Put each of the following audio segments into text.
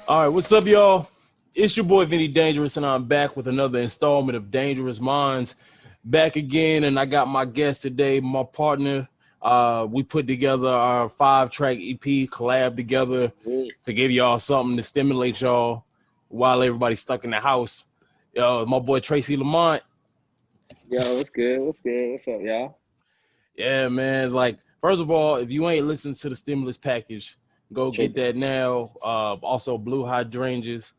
All right, what's up, y'all? It's your boy Vinnie-Dangerous, and I'm back with another installment of Dangerous Minds. Back again, and I got my guest today, my partner. We put together our 5-track EP collab together to give y'all something to stimulate y'all while everybody's stuck in the house. My boy Tracy Lamont. Yo, what's good? What's good? What's up, y'all? Yeah, man. Like, first of all, if you ain't listened to the stimulus package, go get that now. Also, Blue Hydrangeas.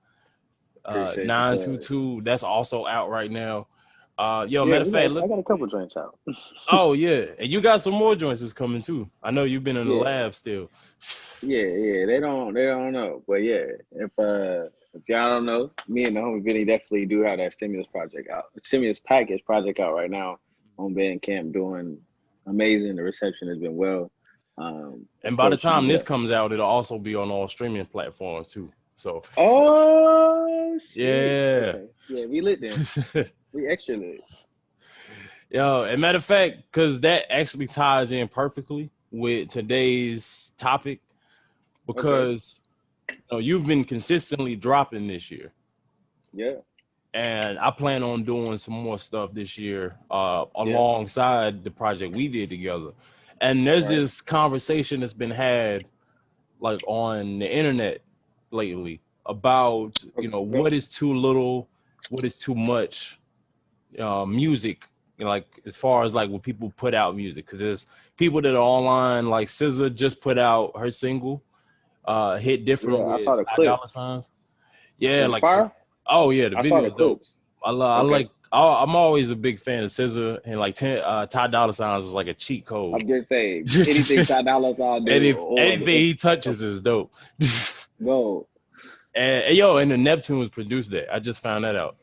Appreciate the plug. 922, that's also out right now. Yeah, Matter of fact, I got a couple joints out. oh yeah, and you got some more joints that's coming too. I know you've been in the lab still. Yeah. They don't know, but yeah, if y'all don't know, me and the homie Vinny definitely do have that stimulus package project out right now on Bandcamp, doing amazing. The reception has been well. And by the time this comes out, it'll also be on all streaming platforms too. So shit. Yeah. Okay. Yeah, we lit then. We extra lit. Yo, and matter of fact, because that actually ties in perfectly with today's topic, because you've been consistently dropping this year. Yeah. And I plan on doing some more stuff this year alongside the project we did together. And there's this conversation that's been had like on the internet lately about, what is too little, what is too much music, like as far as like when people put out music. Because there's people that are online, like SZA just put out her single, Hit Different with I saw the clip. $5 Yeah, Was it like fire? Oh yeah, the video is dope. Okay. I'm always a big fan of SZA, and like Ty Dolla $ign is like a cheat code. I'm just saying, anything Ty Dolla $ign do, anything he touches is dope. Go. And the Neptunes produced that. I just found that out.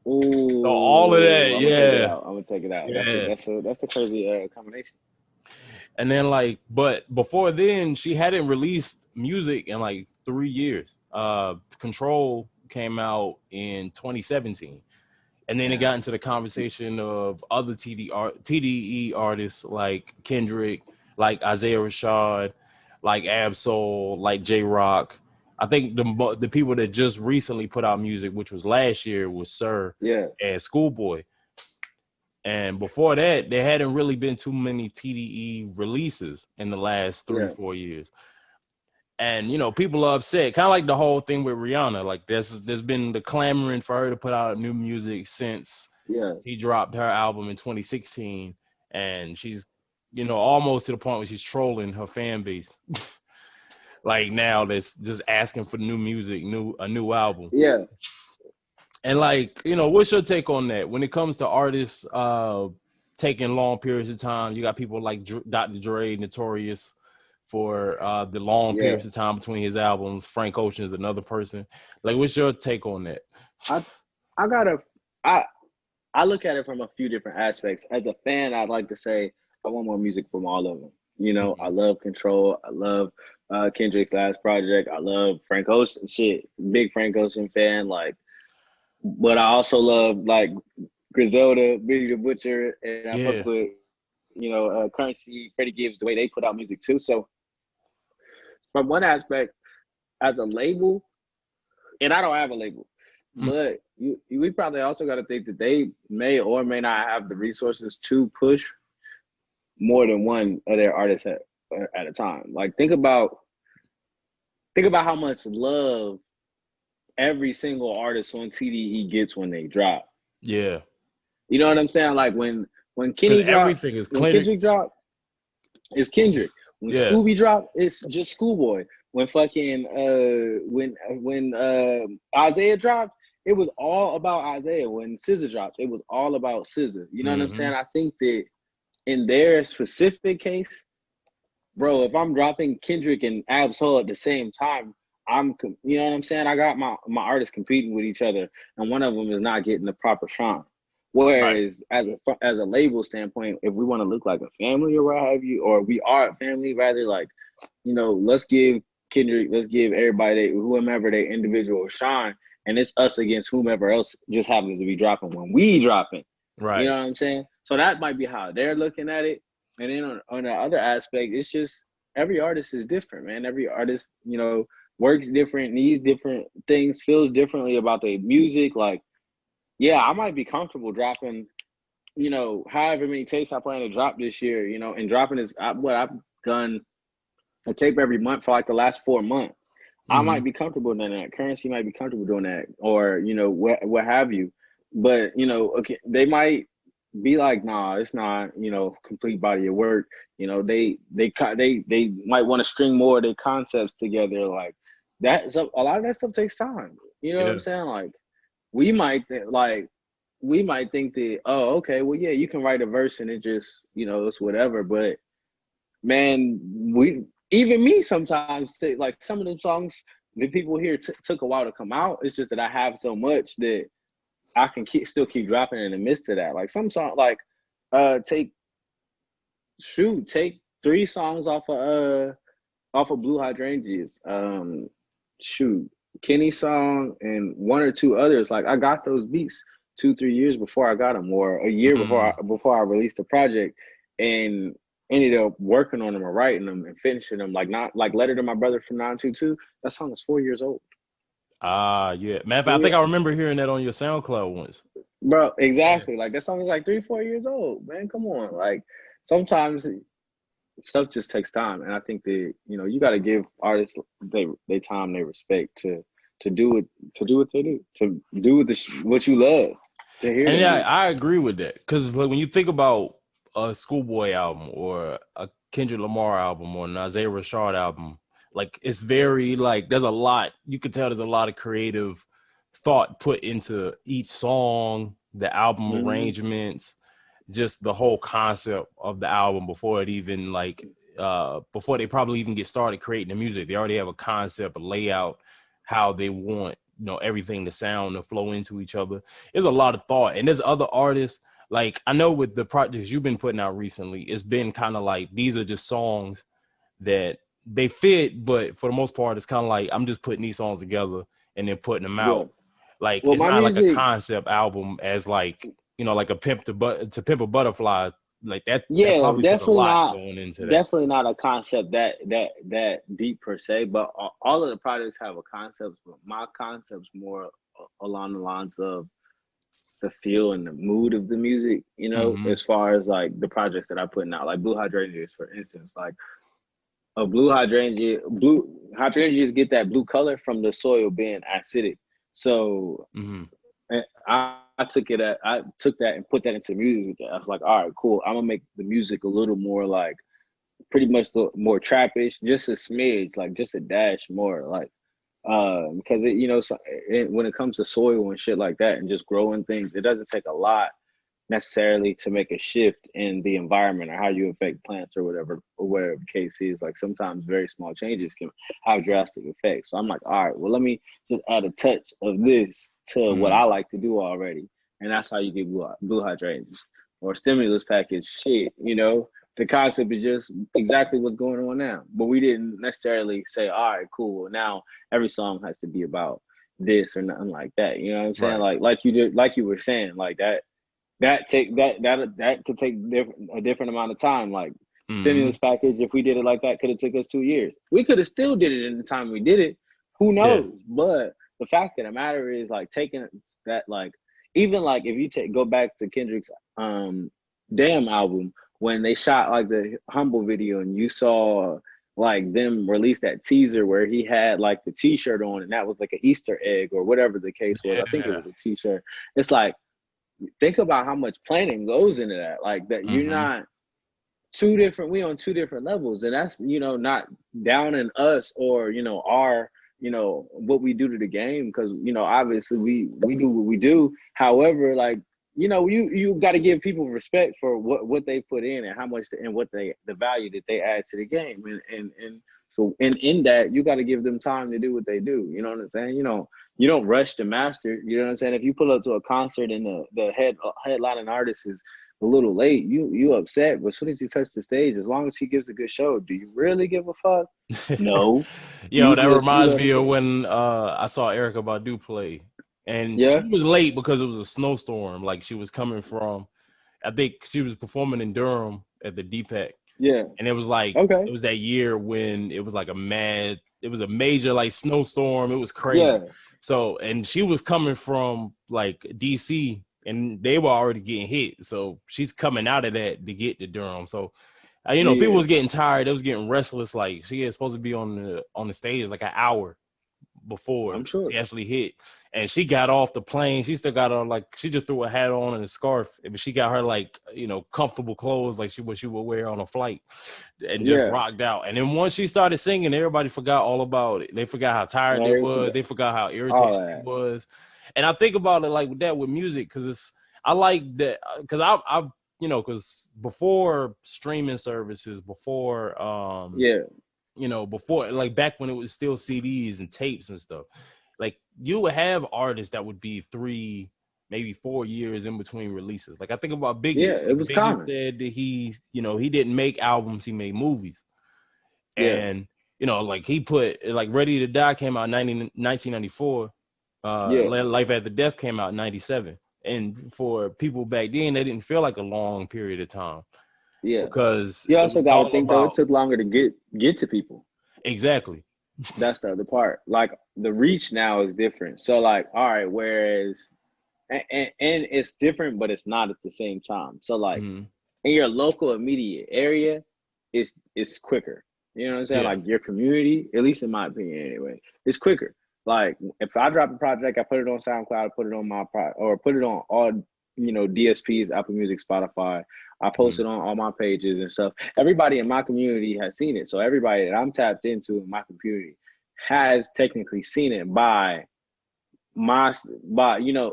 Ooh, so all of that, I'm gonna take it out. Yeah. That's a crazy combination. And then but before then, she hadn't released music in like 3 years. Control came out in 2017. And then it got into the conversation of other TDE artists like Kendrick, like Isaiah Rashad, like Absol, like J-Rock. I think the people that just recently put out music, which was last year, was Sir and Schoolboy. And before that, there hadn't really been too many TDE releases in the last 3-4 years. And people are upset, kind of like the whole thing with Rihanna. Like there's been the clamoring for her to put out new music since she dropped her album in 2016, and she's almost to the point where she's trolling her fan base. Like now, that's just asking for new music, a new album. Yeah. And what's your take on that when it comes to artists taking long periods of time? You got people like Dr. Dre, Notorious, for the long periods of time between his albums. Frank Ocean is another person. Like, what's your take on that? I look at it from a few different aspects. As a fan, I'd like to say I want more music from all of them. I love Control. I love Kendrick's last project. I love Frank Ocean. Big Frank Ocean fan. But I also love Griselda, Benny the Butcher, and I fuck with Currency, Freddie Gibbs, the way they put out music too. So from one aspect, as a label, and I don't have a label, but we probably also got to think that they may or may not have the resources to push more than one of their artists at a time. Like think about how much love every single artist on TDE gets when they drop. Yeah. You know what I'm saying? Like when Kenny dropped, everything is Kendrick dropped, it's Kendrick. When Scooby dropped, it's just Schoolboy. When fucking when Isaiah dropped, it was all about Isaiah. When SZA dropped, it was all about SZA. You know what I'm saying? I think that in their specific case, bro, if I'm dropping Kendrick and Absol at the same time, you know what I'm saying? I got my artists competing with each other, and one of them is not getting the proper shine. Whereas as a label standpoint, if we want to look like a family or what have you, or we are a family, rather let's give Kendrick, let's give everybody, whomever their individual shine, and it's us against whomever else just happens to be dropping when we dropping. Right. You know what I'm saying? So that might be how they're looking at it. And then on the other aspect, it's just every artist is different, man. Every artist, works different, needs different things, feels differently about the music. Like, yeah, I might be comfortable dropping, however many tapes I plan to drop this year, and dropping is what I've done a tape every month for like the last 4 months. I might be comfortable doing that. Currency might be comfortable doing that, or what have you. But okay, they might be like, nah, it's not, complete body of work. They might want to string more of their concepts together. Like that. So a lot of that stuff takes time. You know what I'm Yeah. saying? Like we might think that, oh, okay, well, yeah, you can write a verse and it just, it's whatever. But man, even me sometimes like some of them songs that people hear took a while to come out. It's just that I have so much that I can still keep dropping in the midst of that. Like some song, like take 3 songs off of Blue Hydrangeas. Kenny song and 1 or 2 others. Like I got those beats 2-3 years before I got them, or a year before I released the project, and ended up working on them or writing them and finishing them. Like not like Letter to My Brother from 922. That song is 4 years old. Yeah. Man, I think I remember hearing that on your SoundCloud once. Bro, exactly. Like that song is like 3-4 years old, man. Come on. Like sometimes stuff just takes time, and I think that you got to give artists they time, they respect to do what they do, to do what you love, to hear. And yeah, I agree with that, because like when you think about a Schoolboy album or a Kendrick Lamar album or an Isaiah Rashad album, like it's very like there's a lot, you could tell there's a lot of creative thought put into each song, the album arrangements, just the whole concept of the album before it even before they probably even get started creating the music. They already have a concept, a layout, how they want everything to sound and flow into each other. There's a lot of thought, and there's other artists. Like I know with the projects you've been putting out recently, it's been kind of like these are just songs that they fit, but for the most part, it's kind of like I'm just putting these songs together and then putting them out. Like Well, it's my not like a music, concept album as like like a to Pimp a Butterfly. Like that probably took a definitely lot not, going into that. a concept that deep per se, but all of the projects have a concept. But my concept's more along the lines of the feel and the mood of the music, as far as like the projects that I'm putting out, like Blue Hydrangeas, for instance. Like a blue hydrangeas get that blue color from the soil being acidic. So I took that and put that into music. I was like, all right, cool. I'm gonna make the music a little more like pretty much more trappish, just a smidge, like just a dash more, like because when it comes to soil and shit like that and just growing things, it doesn't take a lot necessarily to make a shift in the environment or how you affect plants or whatever the case is. Like sometimes very small changes can have drastic effects. So I'm like, all right, well, let me just add a touch of this to what I like to do already. And that's how you get blue hydrangeas or StimulusPackage shit. The concept is just exactly what's going on now. But we didn't necessarily say, all right, cool, well, now every song has to be about this or nothing like that. You know what I'm saying? Right. Like you were saying, like that could take a different amount of time. Like StimulusPackage, if we did it like that, could have took us 2 years. We could have still did it in the time we did it. Who knows? Yeah. But the fact of the matter is, like, taking that, like, even like if you go back to Kendrick's Damn album, when they shot like the Humble video and you saw like them release that teaser where he had like the t-shirt on and that was like an Easter egg or whatever the case was. Yeah. I think it was a t-shirt. It's like, think about how much planning goes into that. Like that, you're not we on 2 different levels, and that's not down in us or our what we do to the game, because obviously we do what we do. However, like you got to give people respect for what they put in and how much and what the value that they add to the game, and so in that you got to give them time to do what they do. You know what I'm saying? You don't rush to master. You know what I'm saying? If you pull up to a concert and the headlining artist is a little late, you upset. But as soon as you touch the stage, as long as he gives a good show, do you really give a fuck? No. That reminds me of when I saw Erykah Badu play, and she was late because it was a snowstorm. Like she was coming from, I think she was performing in Durham at the DPAC. Yeah. And it was like, it was that year when it was like a mad it was a major like snowstorm. It was crazy. Yeah. So, and she was coming from like DC, and they were already getting hit. So she's coming out of that to get to Durham. So, you know, people was getting tired. They was getting restless. Like she was supposed to be on the stage like an hour before I'm sure she actually hit, and she got off the plane. She still got on, like, she just threw a hat on and a scarf, but she got her like, you know, comfortable clothes like what she would wear on a flight, and just rocked out. And then once she started singing, everybody forgot all about it. They forgot how tired they was. They forgot how irritated it was. And I think about it like that with music, because I like that, because I you know, because before streaming services, before you know, before, like back when it was still CDs and tapes and stuff, like you would have artists that would be 3, maybe 4 years in between releases. Like I think about Biggie. Yeah, it was Biggie common. said that he, you know, he didn't make albums, he made movies. And, you know, like he put, like Ready to Die came out in 1994. Life After Death came out in 97. And for people back then, they didn't feel like a long period of time. Yeah. Because you also got to think, though, it took longer to get to people. Exactly. That's the other part. Like the reach now is different. So like, all right, whereas and it's different, but it's not at the same time. So like in your local immediate area, it's quicker. You know what I'm saying? Like your community, at least in my opinion anyway, it's quicker. Like if I drop a project, I put it on SoundCloud, I put it on or put it on all, you know, DSPs, Apple Music, Spotify. I post it on all my pages and stuff. Everybody in my community has seen it. So everybody that I'm tapped into in my community has technically seen it by you know,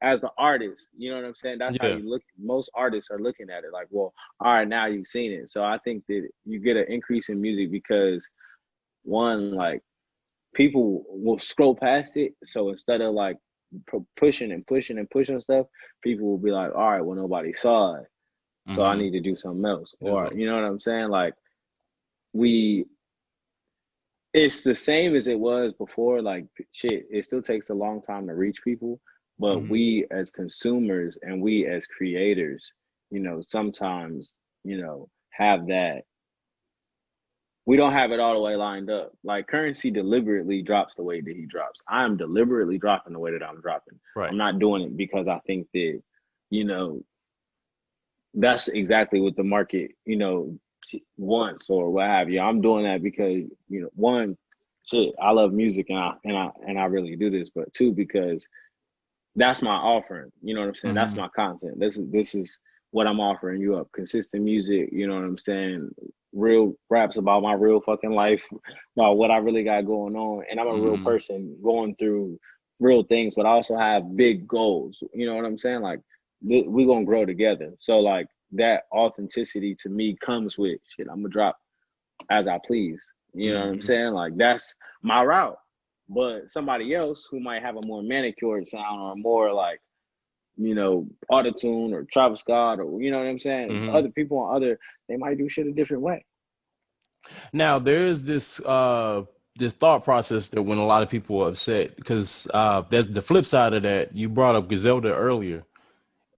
as the artist. You know what I'm saying? That's how you look. Most artists are looking at it like, well, all right, now you've seen it. So I think that you get an increase in music because, one, like people will scroll past it. So instead of like pushing stuff, people will be like, all right, well, nobody saw it, so I need to do something else. Or you know what I'm saying? Like it's the same as it was before. Like shit, it still takes a long time to reach people, but we as consumers and we as creators, you know, sometimes, you know, have that. We don't have it all the way lined up. Like Currency deliberately drops the way that he drops. I'm deliberately dropping the way that I'm dropping. Right. I'm not doing it because I think that, you know, that's exactly what the market, you know, wants or what have you. I'm doing that because, you know, one, shit, I love music and I really do this, but two, because that's my offering. You know what I'm saying? That's my content. This is what I'm offering you up. Consistent music, you know what I'm saying? Real raps about my real fucking life, about what I really got going on. And I'm a real person going through real things, but I also have big goals. You know what I'm saying? Like we're gonna grow together. So like that authenticity to me comes with shit. I'm gonna drop as I please. You know what I'm saying? Like that's my route. But somebody else who might have a more manicured sound or more like, you know, autotune or Travis Scott or, you know what I'm saying? Other people they might do shit a different way. Now there's this thought process that when a lot of people are upset, because there's the flip side of that. You brought up Griselda earlier,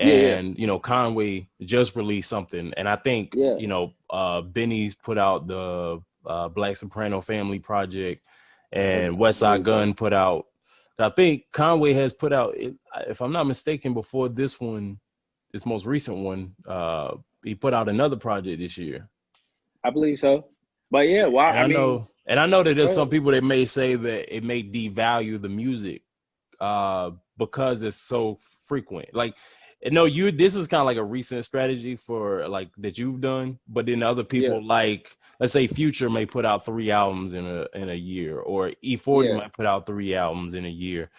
and you know, Conway just released something, and I think you know, Benny's put out the Black Soprano Family Project, and Westside Gunn put out. I think Conway has put out, if I'm not mistaken, before this one, this most recent one, he put out another project this year. I believe so. But yeah, why? I know that there's some people that may say that it may devalue the music because it's so frequent. Like, no, this is kind of like a recent strategy for like that you've done, but then other people like, let's say Future may put out 3 albums in a year, or E40 might put out 3 albums in a year,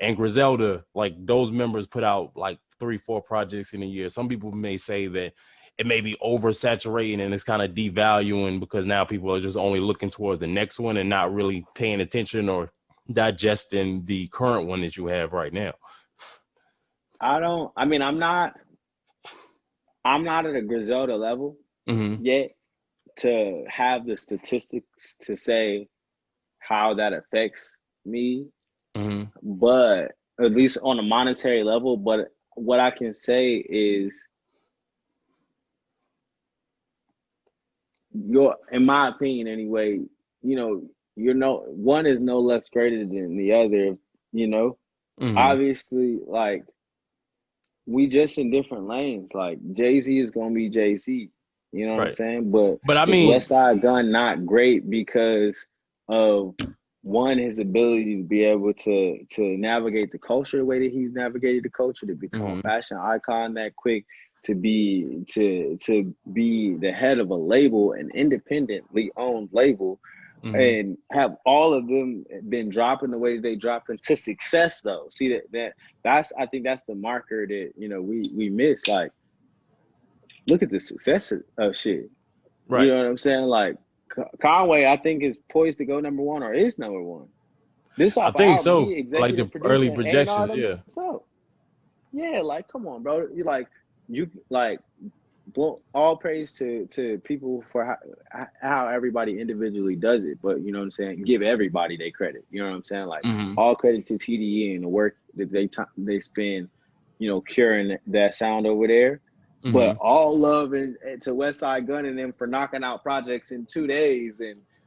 and Griselda, like those members put out like 3-4 projects in a year. Some people may say that it may be oversaturating and it's kind of devaluing because now people are just only looking towards the next one and not really paying attention or digesting the current one that you have right now. I'm not at a Griselda level yet to have the statistics to say how that affects me, but at least on a monetary level. But what I can say is, in my opinion anyway, you know, you know, one is no less greater than the other, you know. Mm-hmm. Obviously, like we just in different lanes. Like JayZ is gonna be JayZ, you know what I'm Right. saying? But But I is mean, West Side Gun not great because of one, his ability to be able to navigate the culture the way that he's navigated the culture, to become a mm-hmm. fashion icon that quick, to be the head of a label, an independently owned label, Mm-hmm. and have all of them been dropping the way they dropping to success though. See that's I think that's the marker that, you know, we miss. Like, look at the success of shit. You Right. know what I'm saying? Like Conway, I think is poised to go number one or is number one. This I off an think album so. he Like executive the produced early and A&R projections, yeah. himself. Yeah, like come on, bro. You like all praise to people for how everybody individually does it, but you know what I'm saying, give everybody their credit, you know what I'm saying, like Mm-hmm. all credit to TDE and the work that they spend, you know, curing that sound over there, Mm-hmm. but all love to West Side Gun and them for knocking out projects in 2 days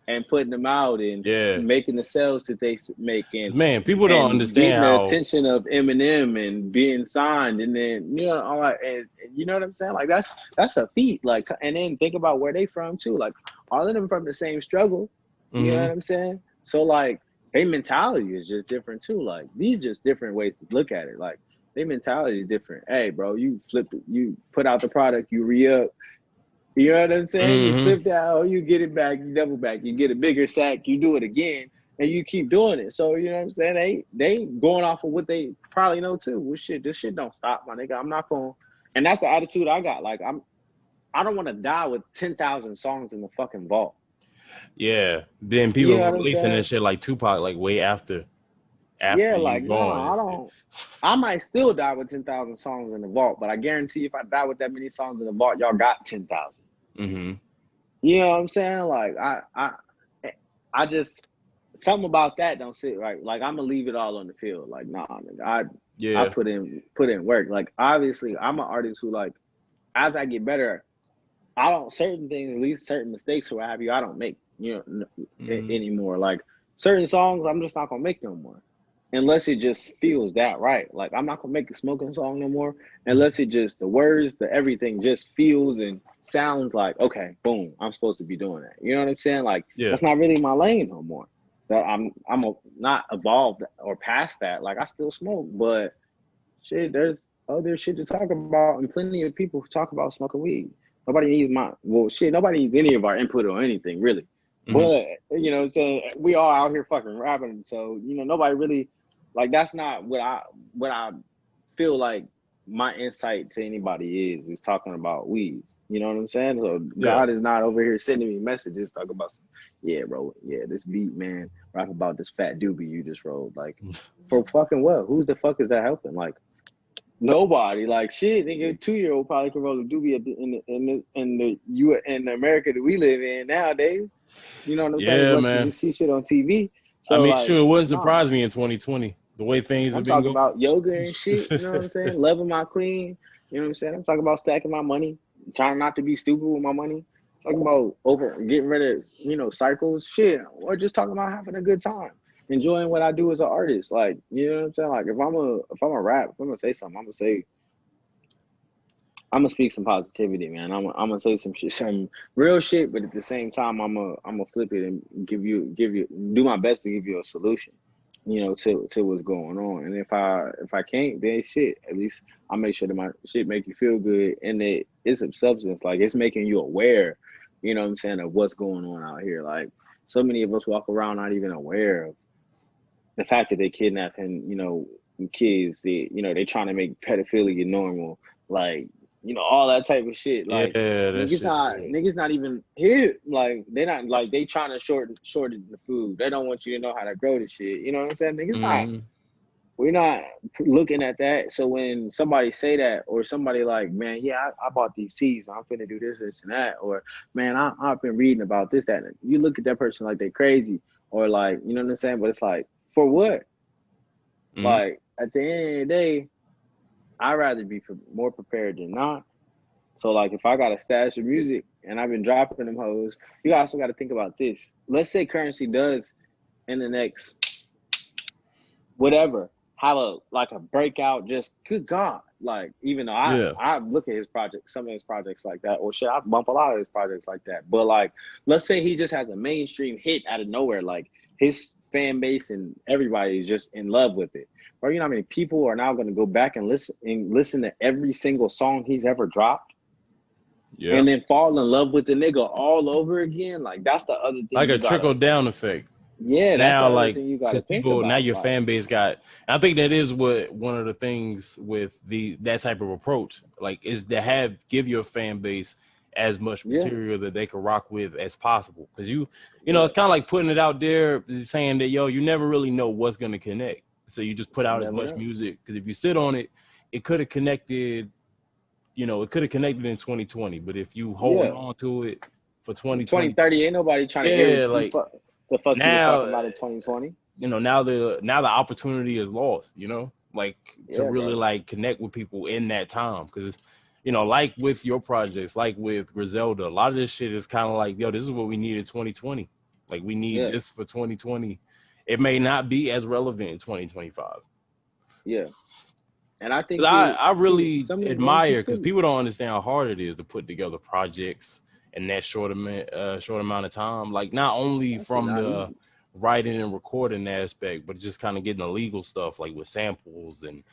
and putting them out and Yeah. making the sales that they make, 'Cause, man, people don't and understand getting the how. attention of Eminem and being signed, and then, you know, all that, and you know what I'm saying? Like that's a feat. Like, and then think about where they from too. Like all of them from the same struggle. You know Mm-hmm. what I'm saying? So like their mentality is just different too. Like these just different ways to look at it. Like their mentality is different. Hey, bro, you flip it, you put out the product, you re-up. You know what I'm saying? You Mm-hmm. flip that out, you get it back, you double back, you get a bigger sack, you do it again, and you keep doing it. So you know what I'm saying? They going off of what they probably know too. Well, shit, this shit don't stop, my nigga. I'm not going, and that's the attitude I got. Like I don't want to die with 10,000 songs in the fucking vault. Yeah. Then You people know were what I'm releasing saying? this shit like Tupac, like way after Yeah, you like gone nah, I and shit. don't. I might still die with 10,000 songs in the vault, but I guarantee if I die with that many songs in the vault, y'all got 10,000. Mm-hmm. You know what I'm saying? Like I just, something about that don't sit right. Like I'm gonna leave it all on the field. Like nah, nigga, I Yeah. put in work. Like obviously, I'm an artist who, like, as I get better, I don't, certain things, at least certain mistakes or what have you, I don't make, you know, Mm-hmm. anymore. Like certain songs, I'm just not gonna make no more, unless it just feels that right. Like I'm not gonna make a smoking song no more, unless it just, the words, the everything just feels and sounds like, okay, boom, I'm supposed to be doing that. You know what I'm saying? Like Yeah. that's not really my lane no more. That not evolved or past that. Like I still smoke, but shit, there's other shit to talk about, and plenty of people talk about smoking weed. Nobody needs nobody needs any of our input or anything, really. Mm-hmm. But, you know what I'm saying? We all out here fucking rapping. So, you know, nobody really, like, that's not what I feel like my insight to anybody is talking about weed. You know what I'm saying? So Yeah. God is not over here sending me messages talking about, yeah, bro, yeah, this beat, man, rap about this fat doobie you just rolled. Like, for fucking what? Who's the fuck is that helping? Like, nobody. Like shit, nigga, 2-year-old probably can roll a doobie in the America that we live in nowadays. You know what I'm saying? As Yeah, much as you man. see shit on TV. I So mean, like, sure, it wouldn't nah. surprise me in 2020 the way things have I'm been talking going. about yoga and shit. You know what I'm saying? Loving my queen. You know what I'm saying? I'm talking about stacking my money, trying not to be stupid with my money. Talking about getting rid of, you know, cycles, shit, or just talking about having a good time, enjoying what I do as an artist. Like, you know what I'm saying? Like, if I'm a rap, if I'm gonna say something, I'm gonna speak some positivity, man. I'm gonna say some shit, some real shit, but at the same time, I'm gonna flip it and do my best to give you a solution, you know, to what's going on. And if I can't, then shit, at least I make sure that my shit make you feel good, and it's a substance, like it's making you aware, you know what I'm saying, of what's going on out here. Like so many of us walk around not even aware of the fact that they kidnapping, you know, kids, they trying to make pedophilia normal, like, you know, all that type of shit. Yeah, Like that shit's crazy. niggas not even here. Like they not, like they trying to shorten the food. They don't want you to know how to grow the shit. You know what I'm saying? Niggas not. Mm-hmm. We're not looking at that. So when somebody say that, or somebody like, man, yeah, I bought these seeds, I'm finna do this and that, or man, I've been reading about this, that. You look at that person like they crazy, or like, you know what I'm saying? But it's like, for what? Mm-hmm. Like at the end of the day, I'd rather be more prepared than not. So like if I got a stash of music and I've been dropping them hoes, you also got to think about this. Let's say currency does in the next whatever, have a breakout, just good God. Like, even though I look at his projects, some of his projects like that, or shit, I bump a lot of his projects like that. But like, let's say he just has a mainstream hit out of nowhere, like his fan base and everybody is just in love with it. Or you know how many people are now gonna go back and listen to every single song he's ever dropped? Yeah. And then fall in love with the nigga all over again. Like, that's the other thing. Like a trickle down effect. Yeah, that's now, the like, thing you gotta think people about. Now your fan base got. I think that is what one of the things with that type of approach, like, is to give your fan base as much material that they can rock with as possible. Because you know, it's kind of like putting it out there, saying that you never really know what's gonna connect. So you just put out as much music. Because if you sit on it, it could have connected. You know, it could have connected in 2020, but if you hold on to it for 2030, ain't nobody trying to hear like the fuck now, you was talking about in 2020. You know, now the opportunity is lost, you know, like to really like connect with people in that time. Because, you know, like with your projects, like with Griselda, a lot of this shit is kind of like, this is what we need in 2020. Like, we need this for 2020. It may not be as relevant in 2025. Yeah. And I think I really admire, because people don't understand how hard it is to put together projects in that short amount of time. Like, not only from the writing and recording aspect, but just kind of getting the legal stuff, like with samples and,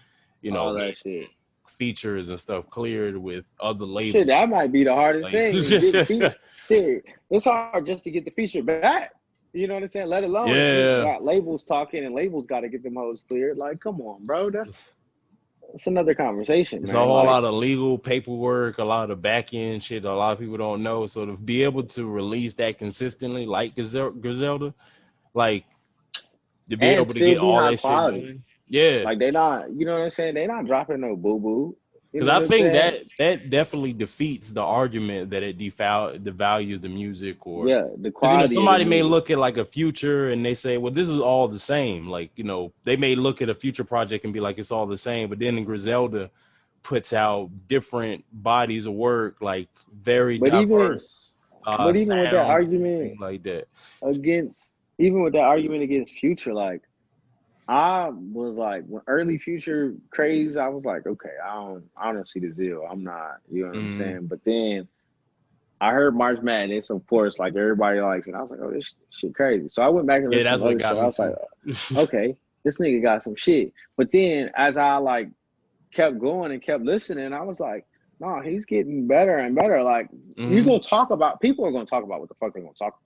you know, all that shit, features and stuff cleared with other labels. Shit, that might be the hardest thing. Shit, it's hard just to get the feature back. You know what I'm saying? Let alone if you got labels talking and labels got to get them hoes cleared. Like, come on, bro. It's another conversation. It's a whole lot of legal paperwork, a lot of back end shit a lot of people don't know. So to be able to release that consistently, like Griselda, like to be able to get all that shit done. Like, they not, you know what I'm saying? They not dropping no boo-boo. Because I think that definitely defeats the argument that it devalues the music, or the quality. Somebody may look at like a Future and they say, well, this is all the same. Like, you know, they may look at a Future project and be like, it's all the same. But then in Griselda puts out different bodies of work, like very diverse. But even with that argument like that against Future, like, I was like, when early Future craze, I was like, okay, I don't see the deal. I'm not, you know what I'm saying? But then I heard March Madness, of course, like everybody likes it. I was like, oh, this shit crazy. So I went back and listened to other shit. I was like, okay, this nigga got some shit. But then as I like kept going and kept listening, I was like, no, he's getting better and better. Like, people are going to talk about what the fuck they're going to talk about.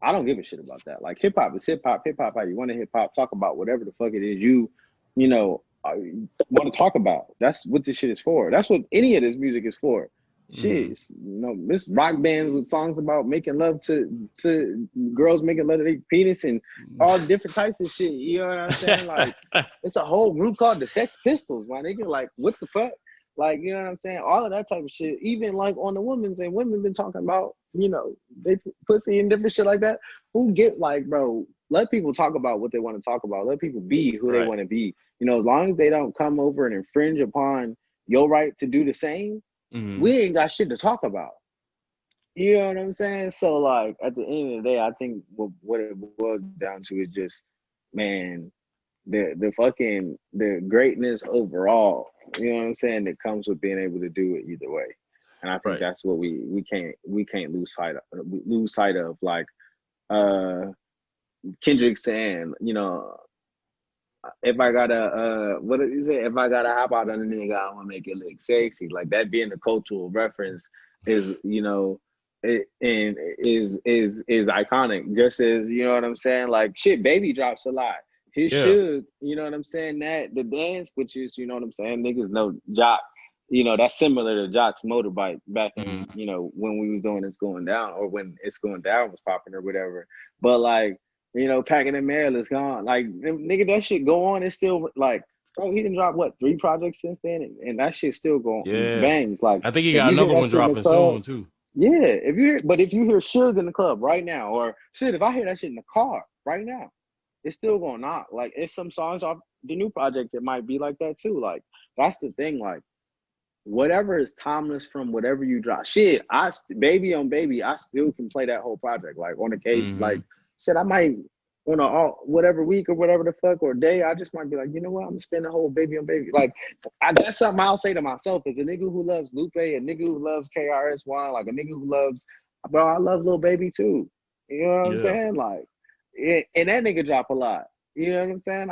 I don't give a shit about that. Like, hip hop is hip hop. Hip hop, how you want to hip hop, talk about whatever the fuck it is you know, want to talk about. That's what this shit is for. That's what any of this music is for. Shit, you know, this rock bands with songs about making love to girls, making love to their penis and all different types of shit. You know what I'm saying? Like, it's a whole group called the Sex Pistols, my nigga. Like, what the fuck? Like, you know what I'm saying? All of that type of shit. Even like on the women's, and women been talking about, you know, they pussy and different shit like that. Who get, like, bro, let people talk about what they want to talk about. Let people be who they want to be. You know, as long as they don't come over and infringe upon your right to do the same, we ain't got shit to talk about. You know what I'm saying? So, like, at the end of the day, I think what it boils down to is just, man, the greatness overall, you know what I'm saying, that comes with being able to do it either way. And I think that's what we can't lose sight of. Like, Kendrick saying, you know, if I gotta what did he say? If I gotta hop out on a nigga, I wanna make it look sexy. Like, that being a cultural reference is, you know, is iconic. Just as, you know what I'm saying? Like, shit, Baby drops a lot. His Suge, you know what I'm saying? That the dance, which is, you know what I'm saying, niggas know Jock. You know, that's similar to Jock's motorbike back in, you know, when we was doing It's Going Down, or when It's Going Down was popping or whatever. But, like, you know, Packing the Mail is gone. Like, nigga, that shit go on. It's still, like, bro, he done dropped, what, 3 projects since then? And that shit still going bangs. Like, I think he got another one dropping soon, too. Yeah, if you hear Suge in the club right now, or shit, if I hear that shit in the car right now, it's still going to knock. Like, it's some songs off the new project that might be like that, too. Like, that's the thing. Like, whatever is timeless from whatever you drop. Shit, Baby on Baby, I still can play that whole project. Like, on occasion, like, shit, I might on a whatever week or whatever the fuck or day, I just might be like, you know what, I'm gonna spend the whole baby on baby. Like that's something I'll say to myself as a nigga who loves Lupe, a nigga who loves KRS-One, like a nigga who loves, bro, I love Lil Baby too. You know what I'm Yeah. saying? Like, and that nigga drop a lot. You know what I'm saying?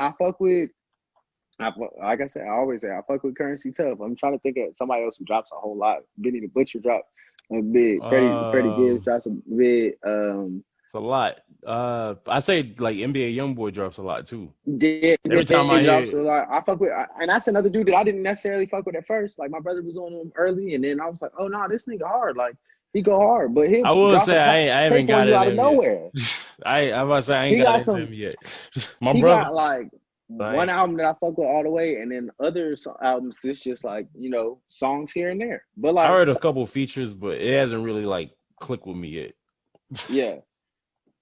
Like I said, I always say I fuck with Currency tough. I'm trying to think of somebody else who drops a whole lot. Benny the Butcher drops a bit. Freddie Gibbs drops a bit. It's a lot. I say like NBA Youngboy drops a lot too. Yeah, Every time I drops a hear, lot. I fuck with, and that's another dude that I didn't necessarily fuck with at first. Like my brother was on him early, and then I was like, oh no, this nigga hard. Like he go hard, but he'll I will drop say a I haven't tape on got you into out of him yet. nowhere. I'm about to say I ain't He got got into some. him yet. My He brother, got like one album that I fuck with all the way, and then other albums it's just like, you know, songs here and there. But I like, heard a couple features, but it hasn't really like clicked with me yet. yeah,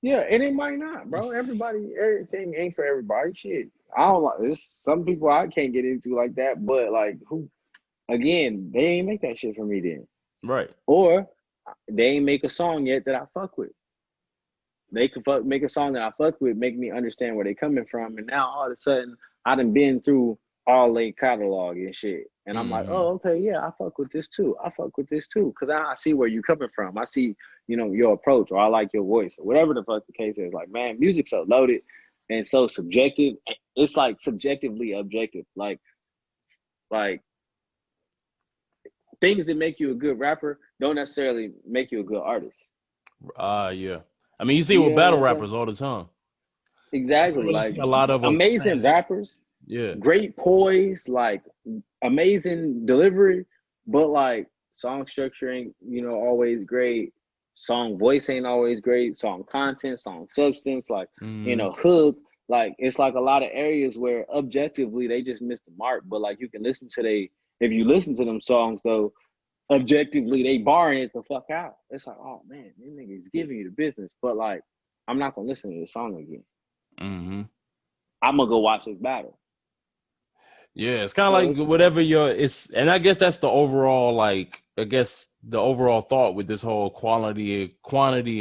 yeah, and it might not, bro. Everything ain't for everybody. Shit, I don't like. There's some people I can't get into like that, but like who? Again, they ain't make that shit for me then, Right. or they ain't make a song yet that I fuck with. They could make a song that I fuck with, make me understand where they coming from, and now all of a sudden I done been through all their catalog and shit, and I'm like, oh, okay, yeah, I fuck with this too. I fuck with this too, cause I see where you coming from. I see, you know, your approach, or I like your voice, or whatever the fuck the case is. Like, man, music's so loaded and so subjective. It's like subjectively objective. Like things that make you a good rapper don't necessarily make you a good artist. Yeah. I mean, you see You with know what battle I'm saying? rappers all the time. You don't Exactly. really Like see a lot of them amazing transition. rappers, Yeah. great poise, like amazing delivery, but like song structure ain't, you know, always great. Song voice ain't always great. Song content, song substance, like, you know, hook. Like it's like a lot of areas where objectively they just missed the mark. But like you can listen to if you listen to them songs though, objectively they barring it the fuck out. It's like, oh man, this nigga is giving you the business. But like, I'm not gonna listen to the song again. I'm gonna go watch this battle. Yeah, it's kind of So like it's whatever and I guess that's the overall, like, I guess the overall thought with this whole quantity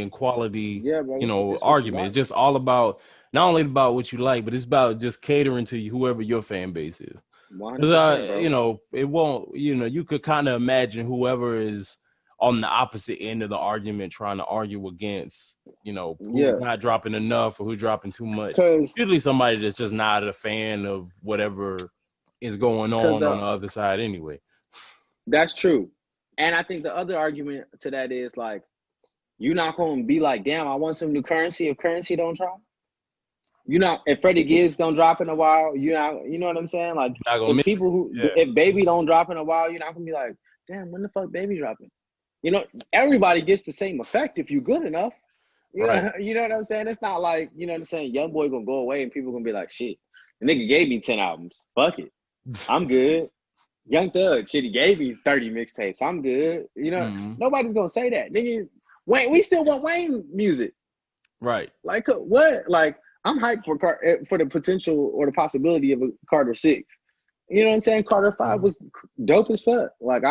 and quality, yeah, bro. you know, It's what you argument. like. It's just all about, not only about what you like, but it's about just catering to whoever your fan base is. 100%, Because, bro. you know, it won't, you know, you could kind of imagine whoever is on the opposite end of the argument trying to argue against, you know, who's Yeah, not dropping enough or who's dropping too much. cause Usually somebody that's just not a fan of whatever is going cause on the the other side anyway. that's true. And I think the other argument to that is like, you're not gonna be like, damn, I want some new currency if currency don't drop. You know, if Freddie Gibbs don't drop in a while, you know what I'm saying? Like You're not gonna if miss it. Yeah. if Baby don't drop in a while, you're not gonna be like, damn, when the fuck Baby dropping? You know, everybody gets the same effect if you're good enough. Right. You know what I'm saying? It's not like, you know what I'm saying, Youngboy gonna go away and people gonna be like, shit, the nigga gave me 10 albums. Fuck it. I'm good. Young Thug, shit, he gave me 30 mixtapes. I'm good. You know, nobody's gonna say that. Nigga, Wayne, we still want Wayne music. Right. Like what? Like I'm hyped for the potential or the possibility of a Carter 6. You know what I'm saying? Carter 5 was dope as fuck. Like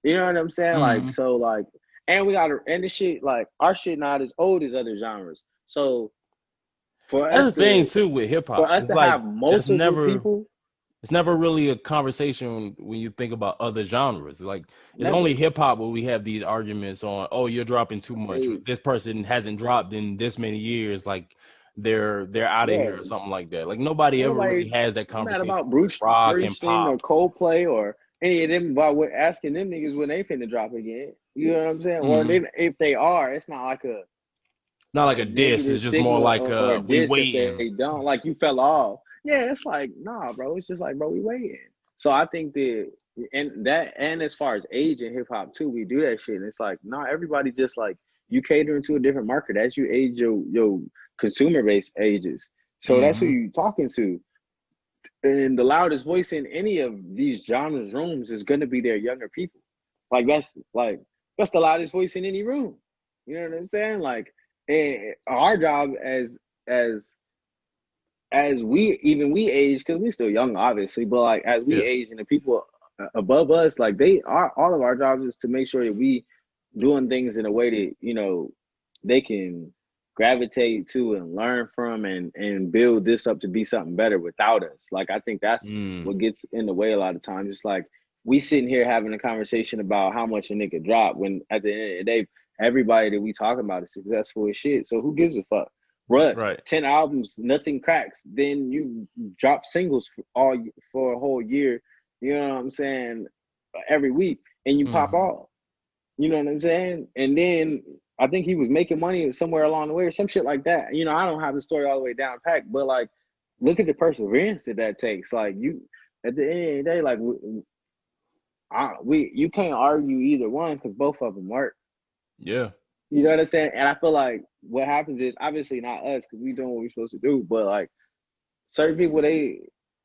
you know what I'm saying? Like, so like, and we gotta, and this shit, like our shit not as old as other genres. So That's the thing too with hip for hop. us It's to like have multiple people, it's never really a conversation when you think about other genres. Like it's never. only hip hop where we have these arguments on, oh, you're dropping too much. Or, this person hasn't dropped in this many years. Like they're out of here or something like that. Like nobody ever really has that Mad conversation about with rock and Springsteen pop. or Coldplay or any of them about asking them niggas when they finna drop again. You know what I'm saying? Or if they are, it's not like Not like a a diss. negative It's just more stigma like or a we diss if waiting. they don't. Like you fell off. Yeah, it's like, nah, bro. It's just like, bro, we waiting. So I think that, and as far as age in hip hop too, we do that shit. And it's like, nah, everybody just like, you catering to a different market as you age, your consumer base ages. So that's who you talking to. And the loudest voice in any of these genres rooms is gonna be their younger people. That's the loudest voice in any room. You know what I'm saying? Like, and our job as we age, because we're still young, obviously, but like as we age and the people above us, like all of our jobs is to make sure that we doing things in a way that, you know, they can gravitate to and learn from and build this up to be something better without us. Like, I think that's what gets in the way a lot of times. It's like we sitting here having a conversation about how much a nigga dropped when at the end of the day, everybody that we talking about is successful as shit. So who gives a fuck? Russ, right. 10 albums, nothing cracks. Then you drop singles for a whole year, you know what I'm saying, every week, and you pop off. You know what I'm saying? And then I think he was making money somewhere along the way or some shit like that. You know, I don't have the story all the way down packed, but like, look at the perseverance that takes. Like, you, at the end of the day, like, you can't argue either one because both of them work. Yeah. You know what I'm saying? And I feel like what happens is, obviously not us because we doing what we're supposed to do, but like certain people,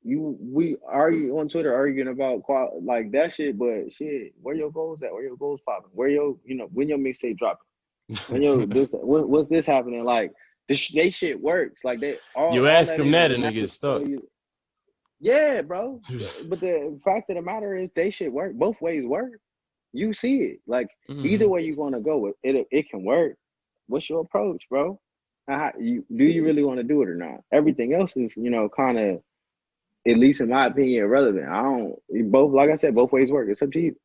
we argue on Twitter arguing about like that shit, but shit, where your goals at? Where your goals popping? Where your, you know, when your mixtape dropping? When your what's this happening? Like they shit works. Like they you ask them that and they get stuck. Yeah, bro. But the fact of the matter is they shit work. Both ways work. You see it. Like either way you're gonna go with it, it can work. What's your approach, bro? Do you really want to do it or not? Everything else is, you know, kind of, at least in my opinion, irrelevant. Both, like I said, both ways work. It's up to you.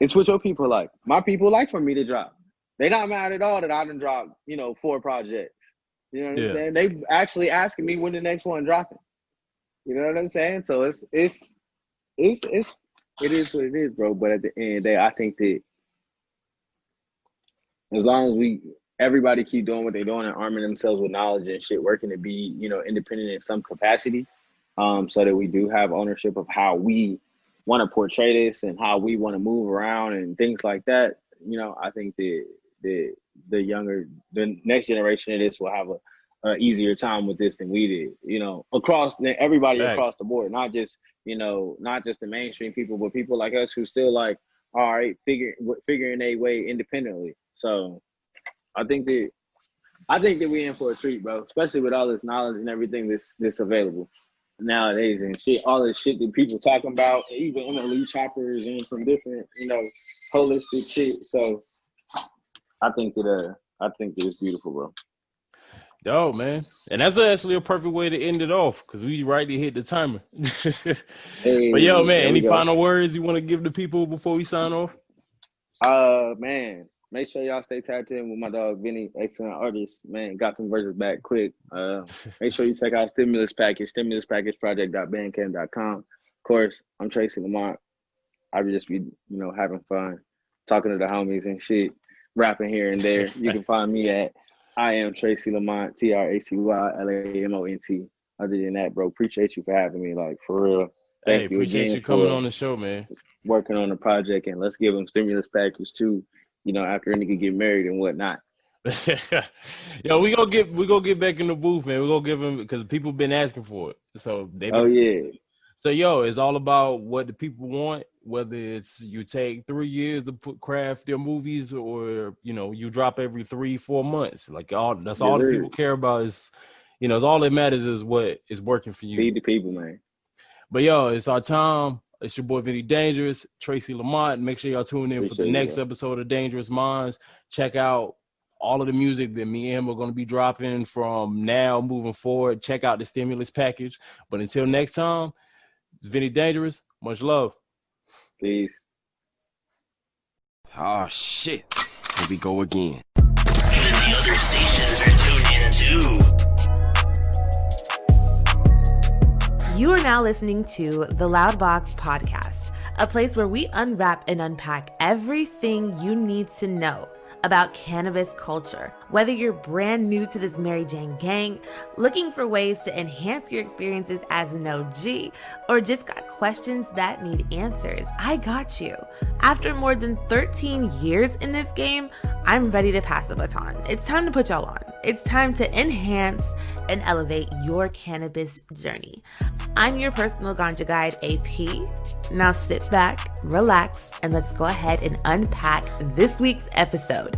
It's what your people like. My people like for me to drop. They not mad at all that I done dropped, you know, 4 projects. You know what I'm saying? They actually asking me when the next one dropping. You know what I'm saying? So it is what it is, bro. But at the end of the day, I think that as long as everybody keep doing what they're doing and arming themselves with knowledge and shit, working to be, you know, independent in some capacity, so that we do have ownership of how we want to portray this and how we want to move around and things like that. You know, I think that the next generation of this will have a easier time with this than we did, you know, everybody across the board, not just the mainstream people, but people like us who still like, all right, figuring a way independently. So I think that we in for a treat, bro, especially with all this knowledge and everything that's available nowadays and shit, all this shit that people talking about, even MLE choppers and some different, you know, holistic shit. So I think that it's beautiful, bro. Yo, man. And that's actually a perfect way to end it off because we rightly hit the timer. But yo, man, any final words you want to give the people before we sign off? Man, make sure y'all stay tapped in with my dog Vinny, excellent artist, man. Got some verses back quick. Make sure you check out StimulusPackage, StimulusPackageProject.bandcamp.com. Of course, I'm Tracy Lamont. I would just be, you know, having fun, talking to the homies and shit, rapping here and there. You can find me at I am Tracy Lamont, TracyLamont. Other than that, bro, appreciate you for having me. Like, for real. Thank you appreciate you coming on the show, man. Working on the project, and let's give them stimulus package too, you know, after a nigga get married and whatnot. Yo, we gonna get back in the booth, man. We're gonna give them, because people been asking for it. So So yo, it's all about what the people want, whether it's you take 3 years to craft their movies, or, you know, you drop every 3-4 months. Like, all the people care about is, you know, it's all that matters is what is working for you. Feed the people, man. But yo, it's our time. It's your boy Vinnie-Dangerous, Tracy Lamont. Make sure y'all tune in for the next episode of Dangerous Minds. Check out all of the music that me and him are going to be dropping from now moving forward. Check out the stimulus package. But until next time, it's Vinnie-Dangerous. Much love. Peace. Oh, shit. Here we go again. Even the other stations are tuned in too. You are now listening to the Loudbox Podcast, a place where we unwrap and unpack everything you need to know about cannabis culture. Whether you're brand new to this Mary Jane gang, looking for ways to enhance your experiences as an OG, or just got questions that need answers, I got you. After more than 13 years in this game, I'm ready to pass the baton. It's time to put y'all on. It's time to enhance and elevate your cannabis journey. I'm your personal ganja guide, AP. Now sit back, relax, and let's go ahead and unpack this week's episode.